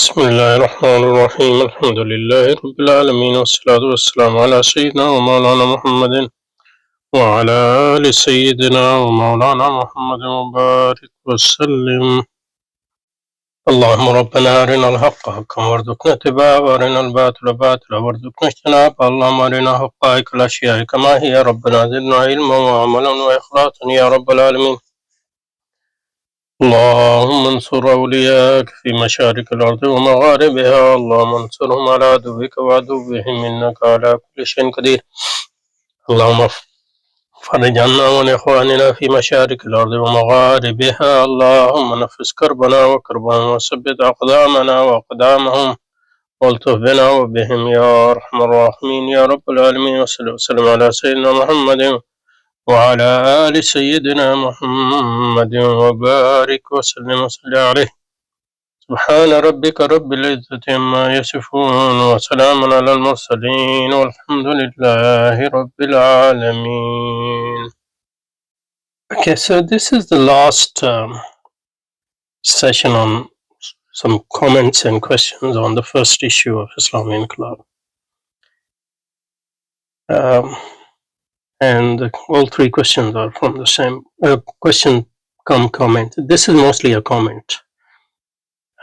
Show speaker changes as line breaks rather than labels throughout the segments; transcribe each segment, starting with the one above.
بسم الله الرحمن الرحيم الحمد لله رب العالمين والصلاة والسلام على سيدنا ومولانا محمد وعلى آل سيدنا ومولانا محمد وبارك وسلم. اللهم ربنا أرنا الحق حقا وارزقنا اتباعه وأرنا الباطل باطلا وارزقنا اجتنابه. اللهم أرنا حقائق الأشياء كما هي ربنا زدنا علما وعملا وإخلاصا يا رب العالمين. اللهم انصر أولياءك في مشارق الأرض ومغاربها. اللهم انصرهم على عدوك وعدوهم إنك على كل شيء قدير. اللهم فرج عنا وعن إخواننا في مشارق الأرض ومغاربها. اللهم نفس كربنا وكربهم وثبت أقدامنا وأقدامهم والطف بنا وبهم يا أرحم الراحمين يا رب العالمين. وصلى وسلم على سيدنا محمد وعلى آل سيدنا محمد وبارك وسلم وصلى عليه. سبحان ربك رب العزة عما يصفون وسلام على المرسلين والحمد لله رب العالمين. Okay, so this is the last session on some comments and questions on the first issue of Islamic Inqilab. And all three questions are from the same question comment. This is mostly a comment.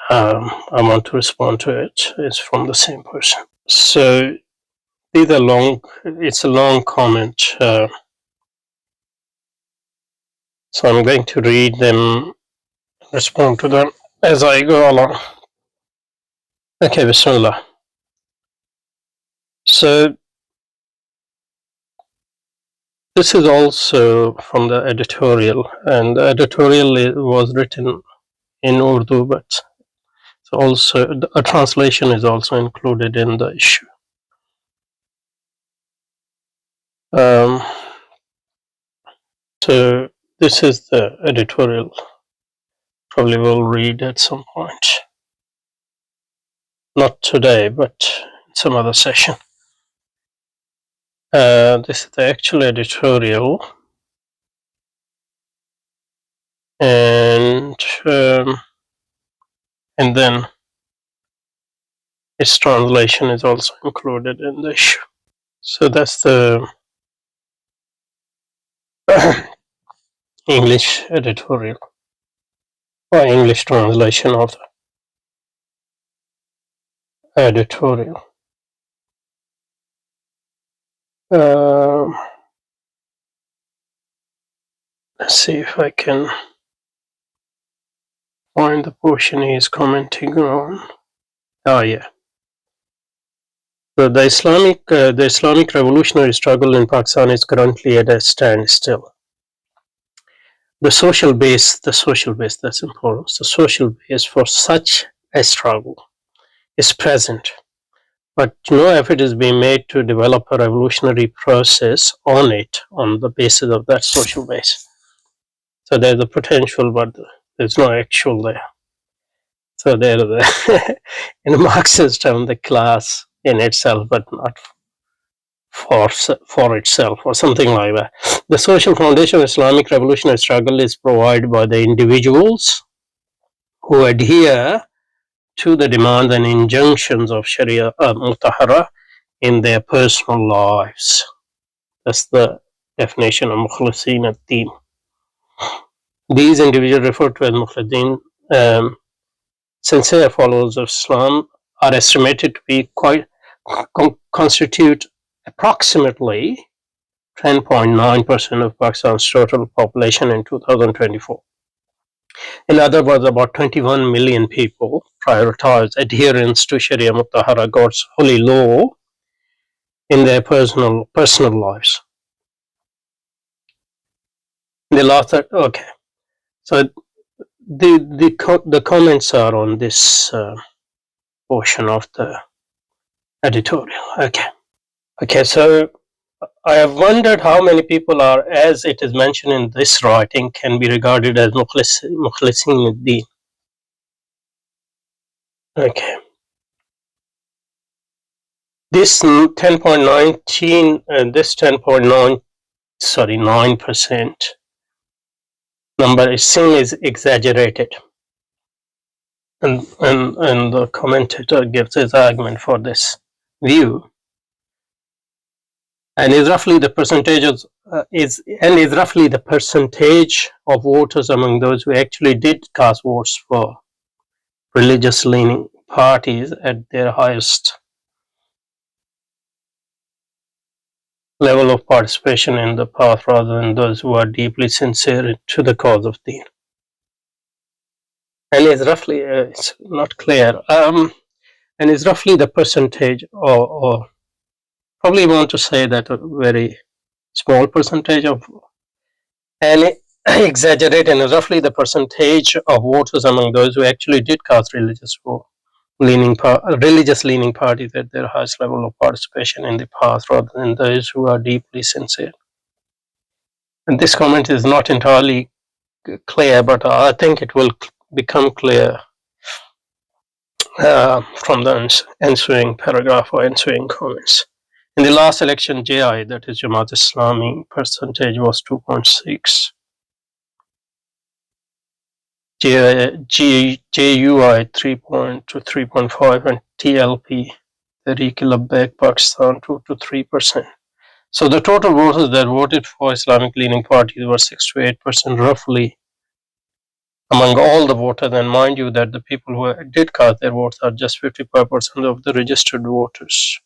I want to respond to it. It's from the same person. So these are long. It's a long comment. So I'm going to read them, respond to them as I go along. Okay, Bismillah. So this is also from the editorial, and the editorial was written in Urdu, but also a translation is also included in the issue. So this is the editorial. Probably will read at some point. Not today, but in some other session. This is the actual editorial. And then its translation is also included in the issue. So that's the English editorial or English translation of the editorial. Let's see if I can find the portion he is commenting on. Oh yeah. So the Islamic revolutionary struggle in Pakistan is currently at a standstill. The social base, that's important. The social base for such a struggle is present, but no effort is being made to develop a revolutionary process on the basis of that social base. So there's a potential, but there's no actual there. So there's in Marxist term, the class in itself, but not for itself, or something like that. The social foundation of Islamic revolutionary struggle is provided by the individuals who adhere to the demands and injunctions of Sharia Mutahara in their personal lives. That's the definition of Mukhlisin-e-deen. These individuals, referred to as Mukhlisin, sincere followers of Islam, are estimated to be constitute approximately 10.9% of Pakistan's total population in 2024. In other words, about 21 million people prioritize adherence to Sharia Mutahara, God's holy law, in their personal lives. Okay. So the comments are on this portion of the editorial. Okay, so I have wondered how many people are, as it is mentioned in this writing, can be regarded as Mukhlisin-e-deen. Okay. This 9% number is seen as exaggerated. and the commentator gives his argument for this view, and is roughly the percentage of voters among those who actually did cast votes for religious leaning parties at their highest level of participation in the path, rather than those who are deeply sincere to the cause of deen. And is roughly it's not clear, and is roughly the percentage, or probably want to say that a very small percentage of, and exaggerate, and roughly the percentage of voters among those who actually did cast religious leaning parties at their highest level of participation in the path, rather than those who are deeply sincere. And this comment is not entirely clear, but I think it will become clear from the ensuing paragraph or ensuing comments. In the last election, JI, that is Jamaat Islami, percentage was 2.6. JUI 3 to 3.5, and TLP, Tehreek-e-Labbaik Pakistan, 2 to 3%. So the total voters that voted for Islamic leaning parties were 6 to 8% roughly among all the voters. And mind you that the people who did cast their votes are just 55% of the registered voters.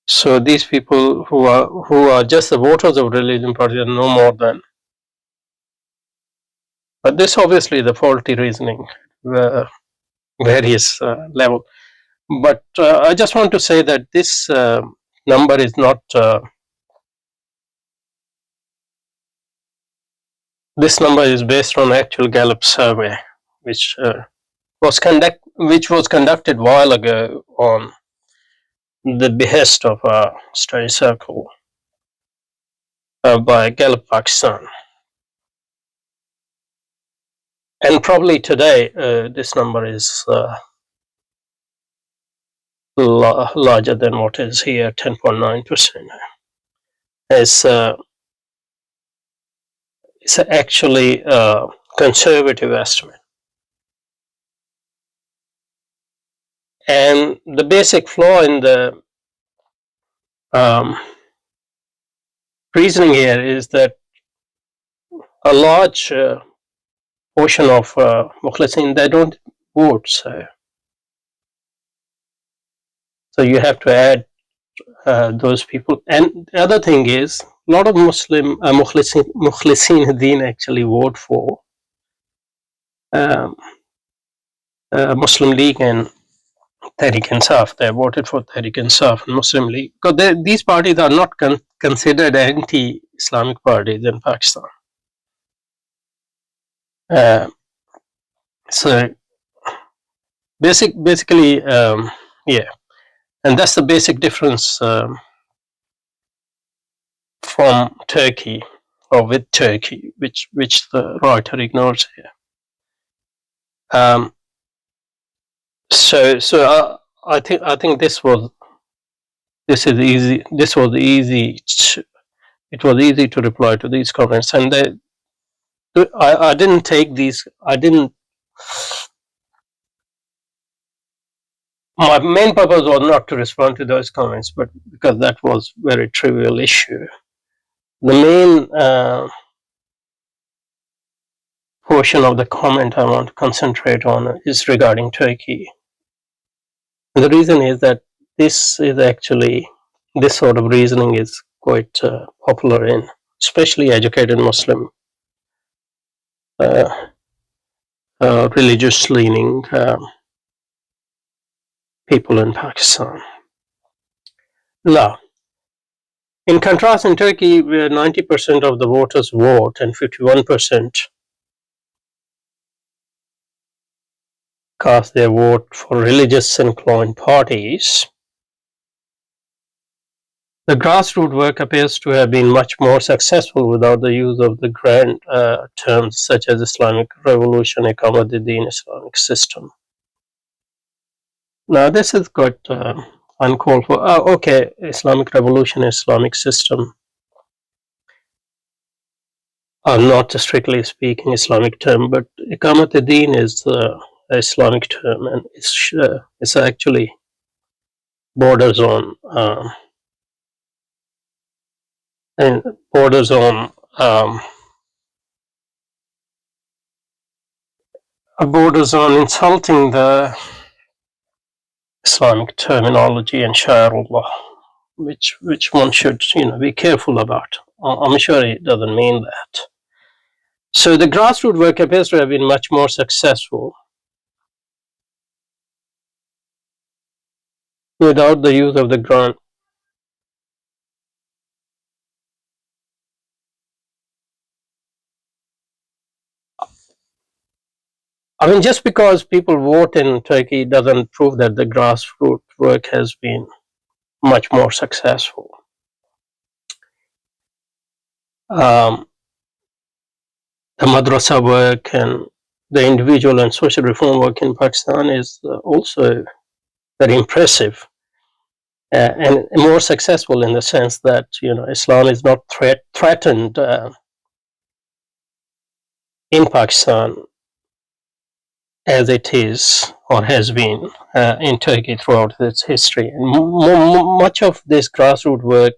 So these people who are just the voters of religion parties are no more than. But this obviously the faulty reasoning, various level. But I just want to say that this number is not. This number is based on actual Gallup survey, which was conducted a while ago on the behest of a study circle by Gallup Pakistan. And probably today this number is larger than what is here, 10.9%. It's actually a conservative estimate. And the basic flaw in the reasoning here is that a large portion of Mukhlisin, they don't vote, so you have to add those people. And the other thing is, a lot of Mukhlisin-e-deen actually vote for Muslim League and Tehreek-e-Insaf. They voted for Tehreek-e-Insaf and Muslim League, because these parties are not considered anti-Islamic parties in Pakistan. So basically, yeah, and that's the basic difference from Turkey, or with Turkey, which the writer ignores here. So I think this was easy. It was easy to reply to these comments, and I didn't take these. My main purpose was not to respond to those comments, but because that was very trivial issue. The main portion of the comment I want to concentrate on is regarding Turkey. And the reason is that this sort of reasoning is quite popular in especially educated Muslim religious leaning people in Pakistan. Now, in contrast, in Turkey, where 90% of the voters vote and 51% cast their vote for religious inclined parties, the grassroots work appears to have been much more successful without the use of the grand terms such as Islamic Revolution, Capitalism, Islamic system. Now, this is quite uncalled for. Okay, Islamic Revolution, Islamic system. not strictly speaking Islamic term, but Iqamat-e-Deen is Islamic term, and it's actually borders on and borders on um, borders on insulting the Islamic terminology and Shari'ullah, which one should be careful about. I'm sure it doesn't mean that. So the grassroots work appears to have been much more successful without the use of the grant. I mean, just because people vote in Turkey doesn't prove that the grassroots work has been much more successful. Um, the madrasa work and the individual and social reform work in Pakistan is also very impressive and more successful in the sense that Islam is not threatened in Pakistan as it is or has been in Turkey throughout its history. And much of this grassroots work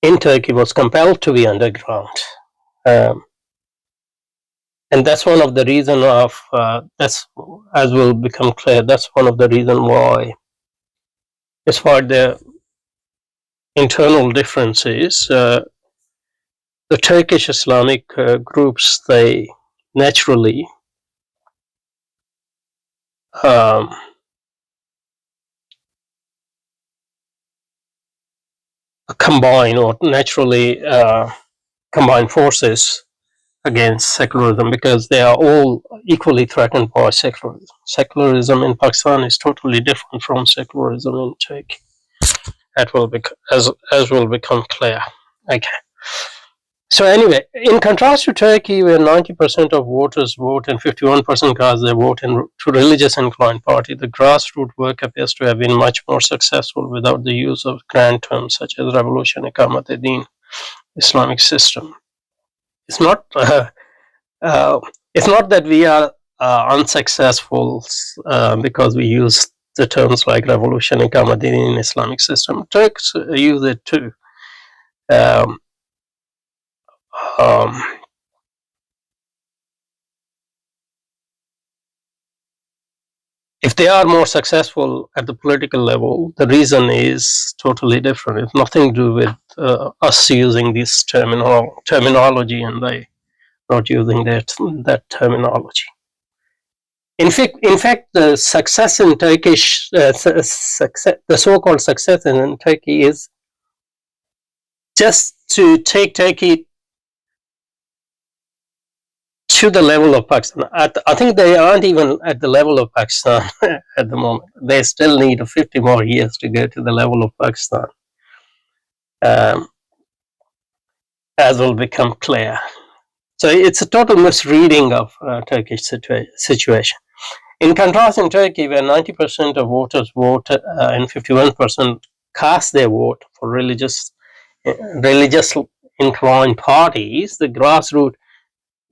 in Turkey was compelled to be underground. Um, and that's one of the reasons that's, as will become clear, that's one of the reasons why, despite the internal differences, the Turkish Islamic groups, they naturally um, combine or naturally combine forces against secularism because they are all equally threatened by secularism. Secularism in Pakistan is totally different from secularism in Turkey. That will as will become clear. Okay. So anyway, in contrast to Turkey, where 90% of voters vote and 51% cast their vote to religious inclined party, the grassroots work appears to have been much more successful without the use of grand terms such as revolution, Iqamat-e-Deen, Islamic system. It's not. It's not that we are unsuccessful because we use the terms like revolution, Iqamat-e-Deen, Islamic system. Turks use it too. Um, um, if they are more successful at the political level, the reason is totally different. It's nothing to do with us using this terminology and they not using that terminology. In fact, the success in Turkish, the so-called success in Turkey is just to take Turkey to the level of Pakistan. I think they aren't even at the level of Pakistan at the moment. They still need 50 more years to go to the level of Pakistan, um, as will become clear. So it's a total misreading of Turkish situation. In contrast, in Turkey, where 90% of voters vote and 51% cast their vote for religious inclined parties,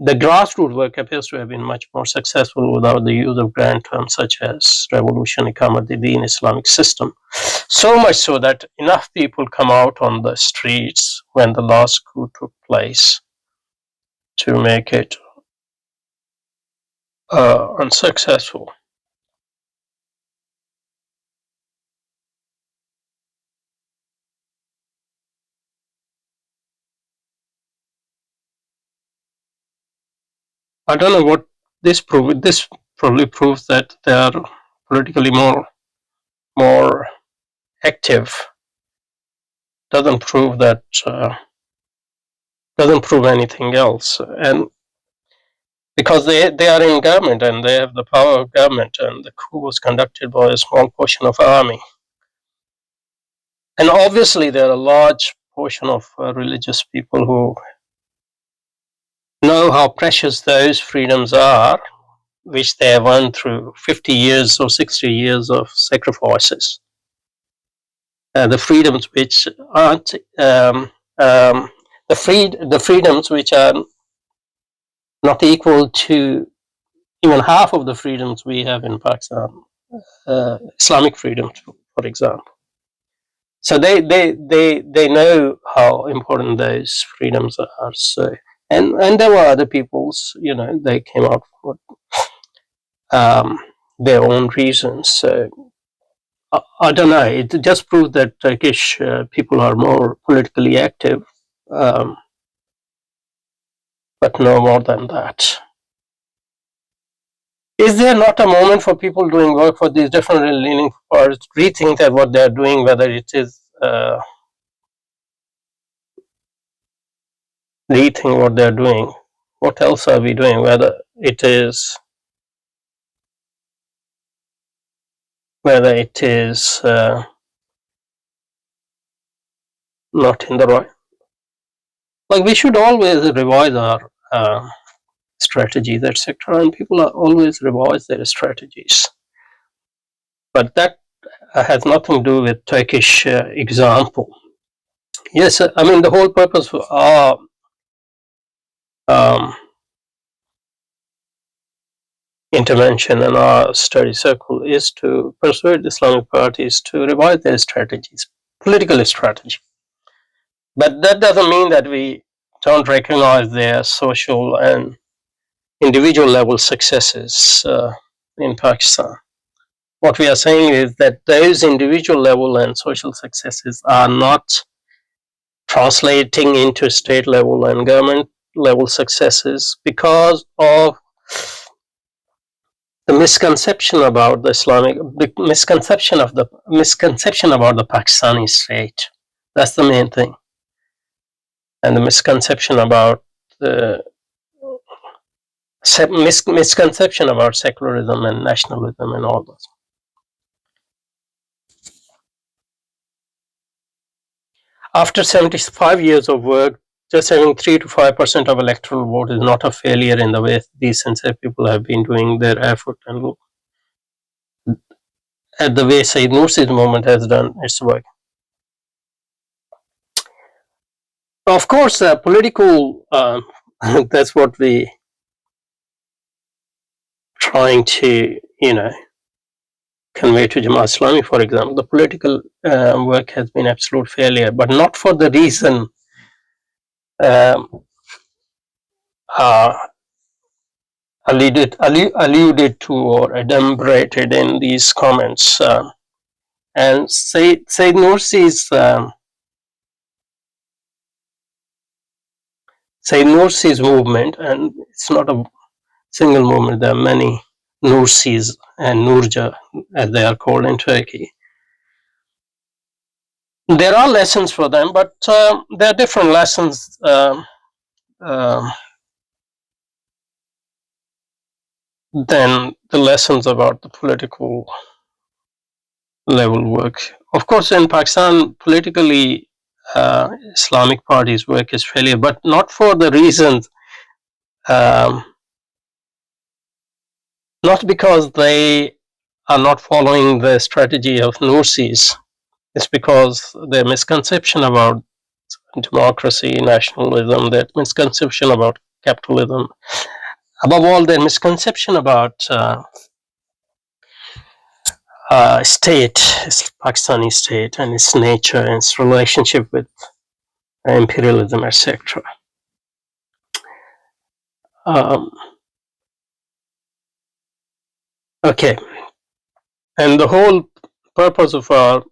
the grassroots work appears to have been much more successful without the use of grand terms such as revolution, Iqamat-e-Deen, Islamic system. So much so that enough people come out on the streets when the last coup took place to make it unsuccessful. I don't know what this proves. This probably proves that they are politically more active. Doesn't prove that. Doesn't prove anything else. And because they are in government and they have the power of government, and the coup was conducted by a small portion of army. And obviously, there are a large portion of religious people who know how precious those freedoms are, which they have won through 50 years or 60 years of sacrifices. The freedoms which aren't, the freedoms which are not equal to even half of the freedoms we have in Pakistan, Islamic freedoms, for example. So they know how important those freedoms are. So and there were other peoples, they came out for um, their own reasons. So I don't know. It just proves that Turkish people are more politically active, um, but no more than that. Is there not a moment for people doing work for these different leaning parts rethink that what they are doing, whether it is rethink what they are doing? What else are we doing? Whether it is not in the right. Like we should always revise our strategies, etc. And people are always revise their strategies. But that has nothing to do with Turkish example. Yes, I mean the whole purpose of our intervention in our study circle is to persuade Islamic parties to revise their strategies, political strategy. But that doesn't mean that we don't recognize their social and individual level successes in Pakistan. What we are saying is that those individual level and social successes are not translating into state level and government level successes because of the misconception about the misconception about the Pakistani state. That's the main thing, and the misconception about the misconception about secularism and nationalism and all that. After 75 years of work, just having 3 to 5% of electoral vote is not a failure in the way these sincere people have been doing their effort and at the way Said Nursi's movement has done its work. Of course, political, that's what we trying to, convey to Jamaat Islami, for example. The political work has been absolute failure, but not for the reason um, uh, alluded to or adumbrated in these comments. And Said Nursi's movement, and it's not a single movement, there are many Nursis and Nurja, as they are called in Turkey. There are lessons for them, but there are different lessons than the lessons about the political level work. Of course, in Pakistan, politically, Islamic parties' work is failure, but not for the reasons, not because they are not following the strategy of Nursis. It's because their misconception about democracy, nationalism, their misconception about capitalism, above all, their misconception about state, Pakistani state, and its nature and its relationship with imperialism, etc. Okay, and the whole purpose of our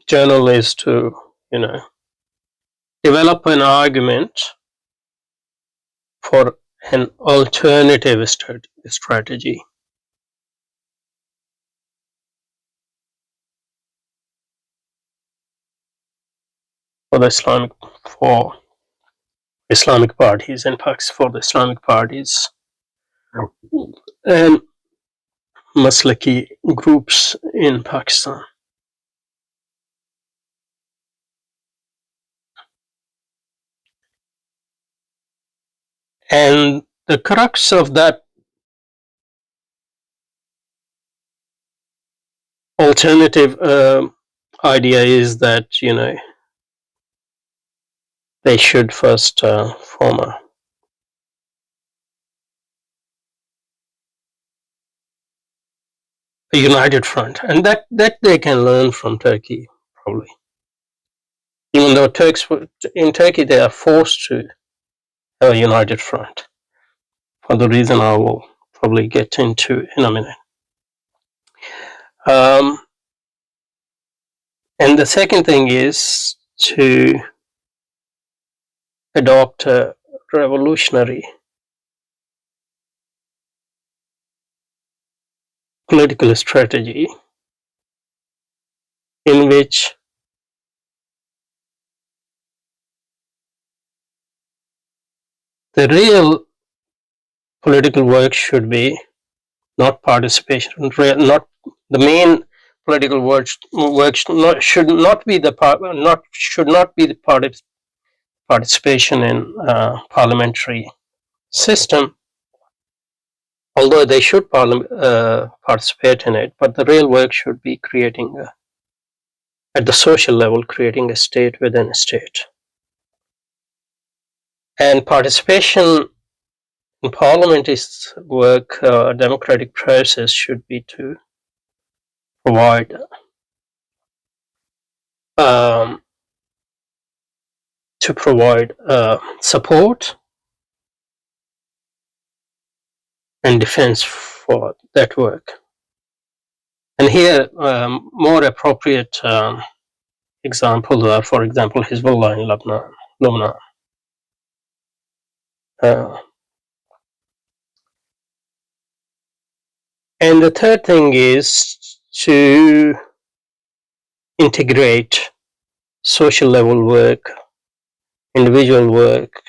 journal is to, develop an argument for an alternative strategy. For Islamic parties in Pakistan, for the Islamic parties and Maslaki groups in Pakistan. And the crux of that alternative idea is that they should first form a united front, and that they can learn from Turkey probably. Even though in Turkey they are forced to have a united front for the reason I will probably get into in a minute. And the second thing is to adopt a revolutionary political strategy in which the real political work should be not participation, not the main political work should not be the participation in parliamentary system, although they should participate in it, but the real work should be creating at the social level, creating a state within a state. And participation in parliament is work, democratic process should be provide um, to provide support and defense for that work. And here, more appropriate examples are, for example, Hezbollah in Lebanon. And the third thing is to integrate social level work, individual work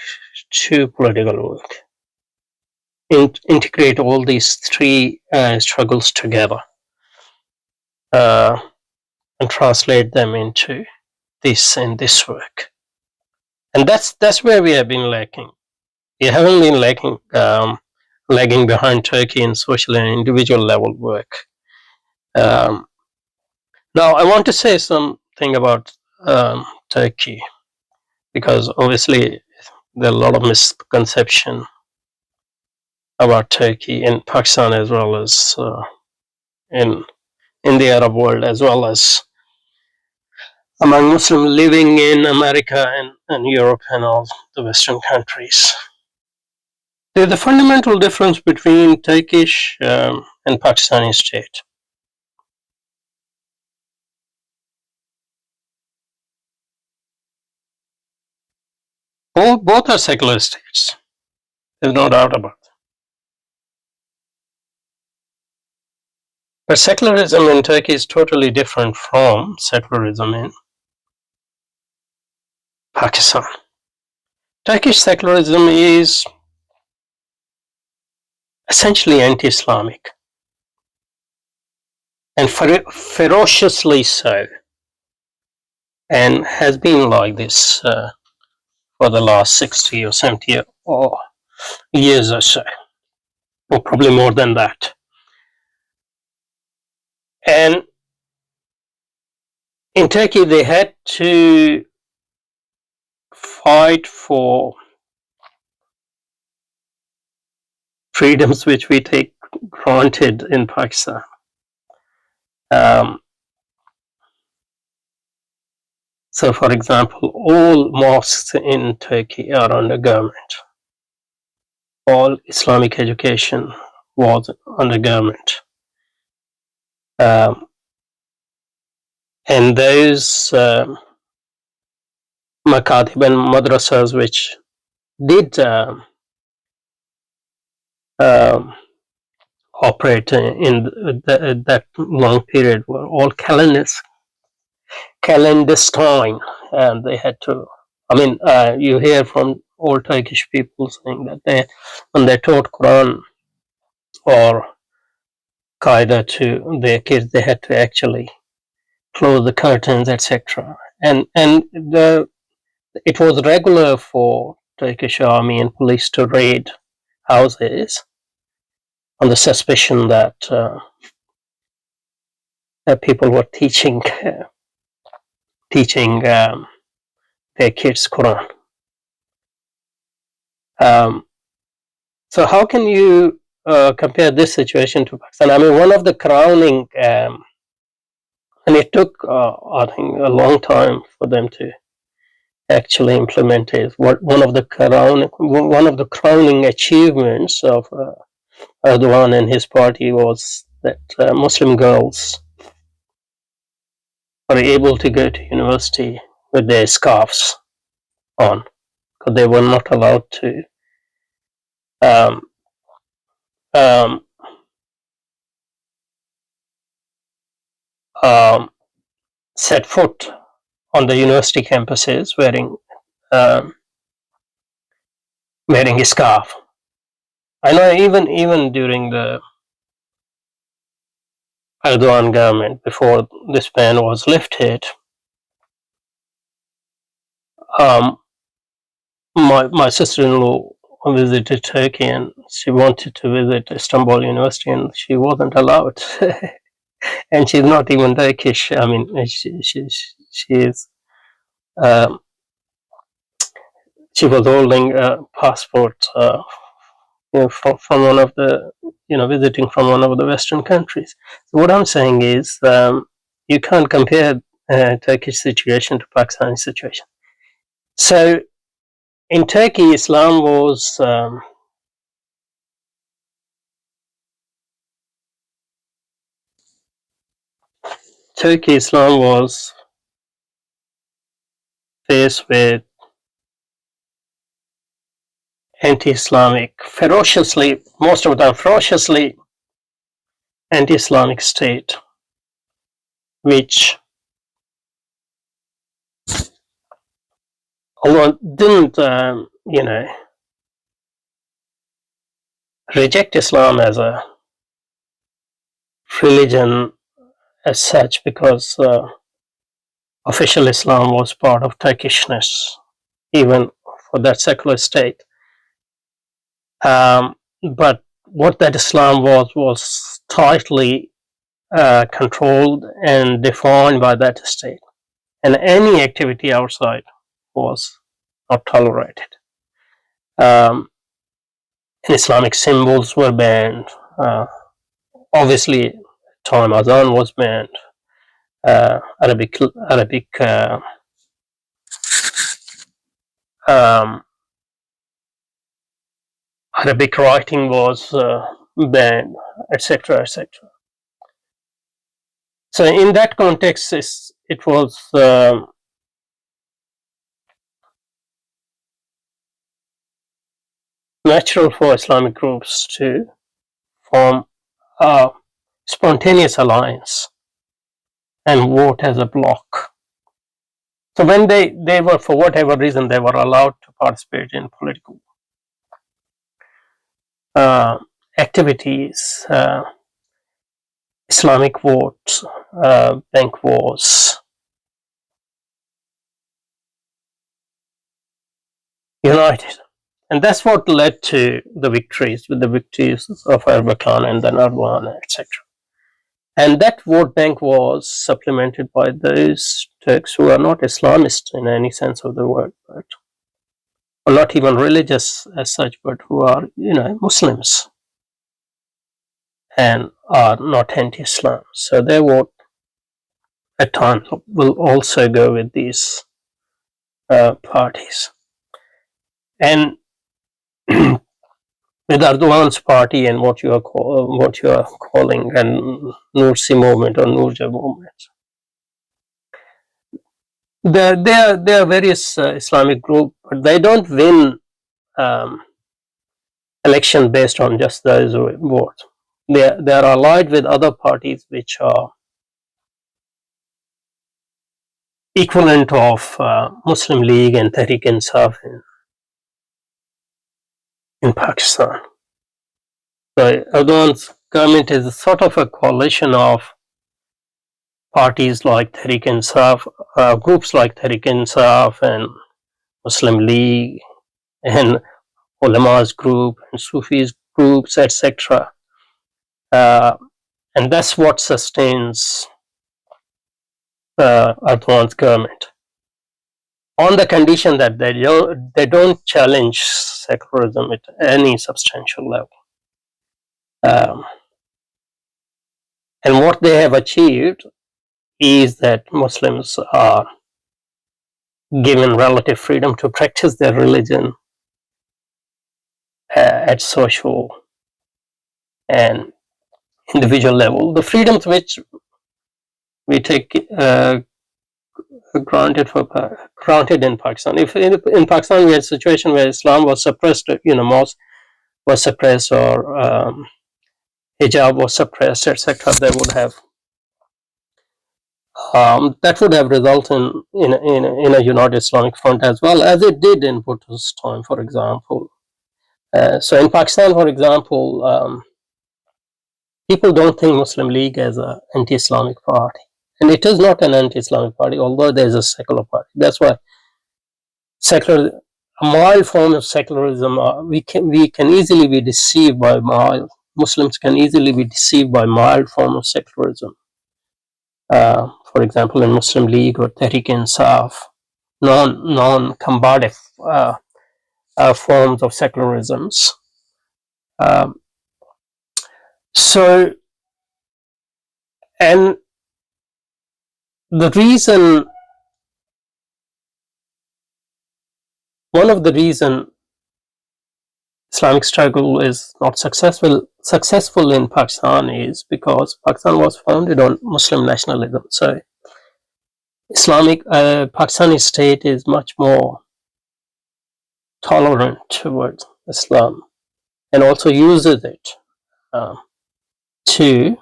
to political work. Integrate all these three struggles together and translate them into this work. And that's where we have been lacking. We haven't been lagging behind Turkey in social and individual level work. Now, I want to say something about Turkey, because obviously there are a lot of misconception about Turkey in Pakistan, as well as in the Arab world, as well as among Muslims living in America and Europe and all the Western countries. There's a fundamental difference between Turkish and Pakistani state. Both are secular states. There's no doubt about it. But secularism in Turkey is totally different from secularism in Pakistan. Turkish secularism is essentially anti-Islamic, and ferociously so, and has been like this for the last 60 or 70 or years or so, or probably more than that. And in Turkey, they had to fight for freedoms which we take granted in Pakistan. So, for example, all mosques in Turkey are under government. All Islamic education was under government. And those makatib and madrasas which did operate in that long period were all clandestine, and they had to. I mean, you hear from old Turkish people saying that when they taught Quran or Qaeda to their kids, they had to actually close the curtains, etc. And it was regular for Turkish army and police to raid houses on the suspicion that people were teaching teaching their kids Quran. So how can you compare this situation to Pakistan? I mean, one of the crowning, and it took, I think, a long time for them to actually implement it. One of the crowning achievements of Erdogan and his party was that Muslim girls are able to go to university with their scarves on, because they were not allowed to um, um, um, set foot on the university campuses um, wearing a scarf. I know even during the Erdogan government, before this ban was lifted, um, my sister-in-law visited Turkey and she wanted to visit Istanbul University and she wasn't allowed. And she's not even Turkish. I mean, she is. Um, she was holding a passport, from one of the, visiting from one of the Western countries. So what I'm saying is, you can't compare Turkish situation to Pakistani situation. So in Turkey, Islam was faced with anti-Islamic, most of the time ferociously anti-Islamic state, which, although didn't reject Islam as a religion as such, because official Islam was part of Turkishness, even for that secular state. But what that Islam was tightly controlled and defined by that state, and any activity outside was not tolerated. Islamic symbols were banned. Obviously, time Azan was banned. Arabic um, Arabic writing was banned, etc., etc. So in that context, it was natural for Islamic groups to form a spontaneous alliance and vote as a bloc. So when they were, for whatever reason, they were allowed to participate in political activities, Islamic votes, bank wars, united. And that's what led to the victories of Erbakan and then Erdogan, etc. And that vote bank was supplemented by those Turks who are not Islamists in any sense of the word, but or not even religious as such, but who are, Muslims and are not anti-Islam. So their vote at times will also go with these parties. And with Erdogan's party and what you are calling an Nursi movement or Nurja movement, there are various Islamic groups, but they don't win election based on just those votes. They are allied with other parties which are equivalent of Muslim League and Tehreek-e-Insaf in Pakistan. So Erdogan's government is a sort of a coalition of parties like Tehreek-e-Insaf, groups like Tehreek-e-Insaf and Muslim League and Ulama's group and Sufis groups, etc. And that's what sustains Erdogan's government, on the condition that they don't challenge secularism at any substantial level. Um, and what they have achieved is that Muslims are given relative freedom to practice their religion at social and individual level. The freedoms which we take granted in Pakistan. If in Pakistan we had a situation where Islam was suppressed, mosque was suppressed, or hijab was suppressed, etc., they would have that would have resulted in a united Islamic front, as well as it did in Bhutto's time, for example. So in Pakistan, for example, people don't think Muslim League as an anti-Islamic party, and it is not an anti-Islamic party, although there is a secular party. That's why a mild form of secularism, we can easily be deceived by mild. Muslims can easily be deceived by mild form of secularism. For example, in Muslim League or Tehreek-e-Insaf, non-combative forms of secularisms. So, and the reason, one of the reason Islamic struggle is not successful in Pakistan is because Pakistan was founded on Muslim nationalism. So Pakistani state is much more tolerant towards Islam, and also uses it to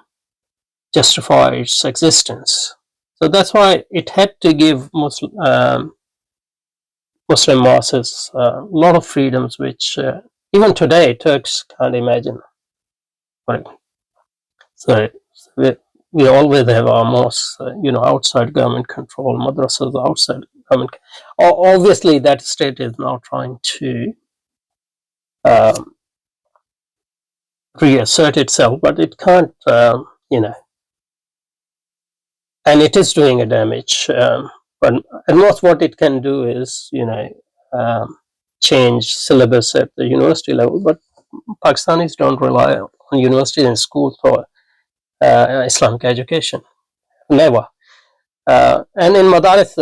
justify its existence. So that's why it had to give Muslim masses a lot of freedoms, which even today Turks can't imagine. Right? So we always have our mosques, outside government control, madrasas outside government. Obviously, that state is now trying to reassert itself, but it can't, and it is doing a damage. But at most, what it can do is, change syllabus at the university level. But Pakistanis don't rely on universities and schools for Islamic education. Never. And in Madaris,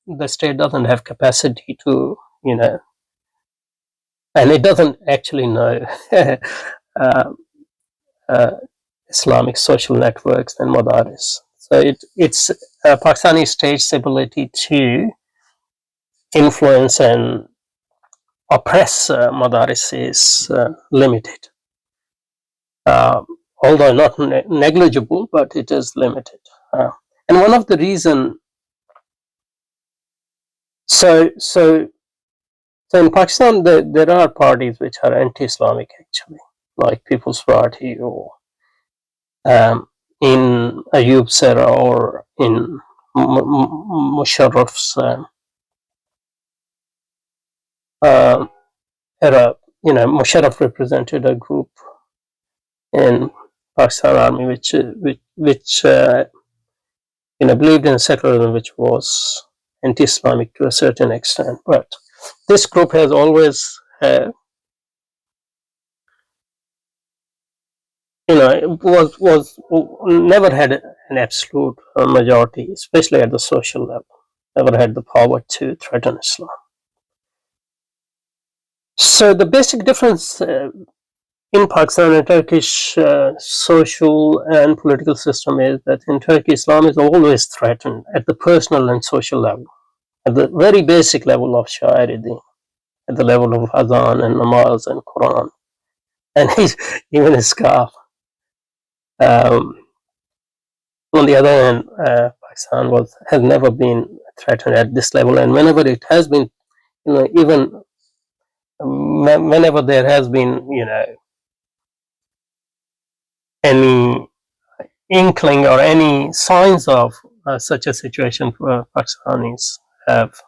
the state doesn't have capacity to, and it doesn't actually know Islamic social networks and Madaris. So it's Pakistani state's ability to influence and oppress Madaris is limited. Although not negligible, but it is limited. And one of the reason, so in Pakistan, there are parties which are anti-Islamic, actually, like People's Party, or in Ayub's era, or in Musharraf's era. Musharraf represented a group in Pakistan Army which believed in secularism, which was anti-Islamic to a certain extent. But this group has always was never had an absolute majority, especially at the social level. Never had the power to threaten Islam. So the basic difference in Pakistan and Turkish social and political system is that in Turkey, Islam is always threatened at the personal and social level, at the very basic level of Sha'ir-e-Deen, at the level of Azan and Namaz and Quran, and even his scarf. On the other hand, Pakistan has never been threatened at this level, and whenever it has been, even whenever there has been, any inkling or any signs of such a situation, Pakistanis have,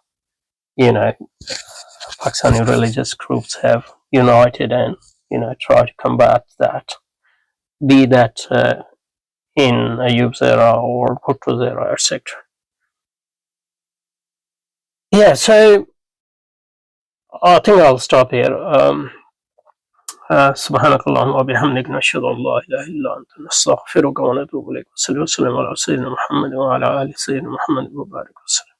Pakistani religious groups have united and try to combat that, be that in Ayub's era or Bhutto's era, etc. Yeah, so I think I'll stop here. سبحانك اللهم وبحمدك نشهد أن لا إله إلا أنت نستغفرك ونتوب إليك. وصلى وسلم على سيدنا محمد وعلى آل سيدنا محمد وبارك وسلم.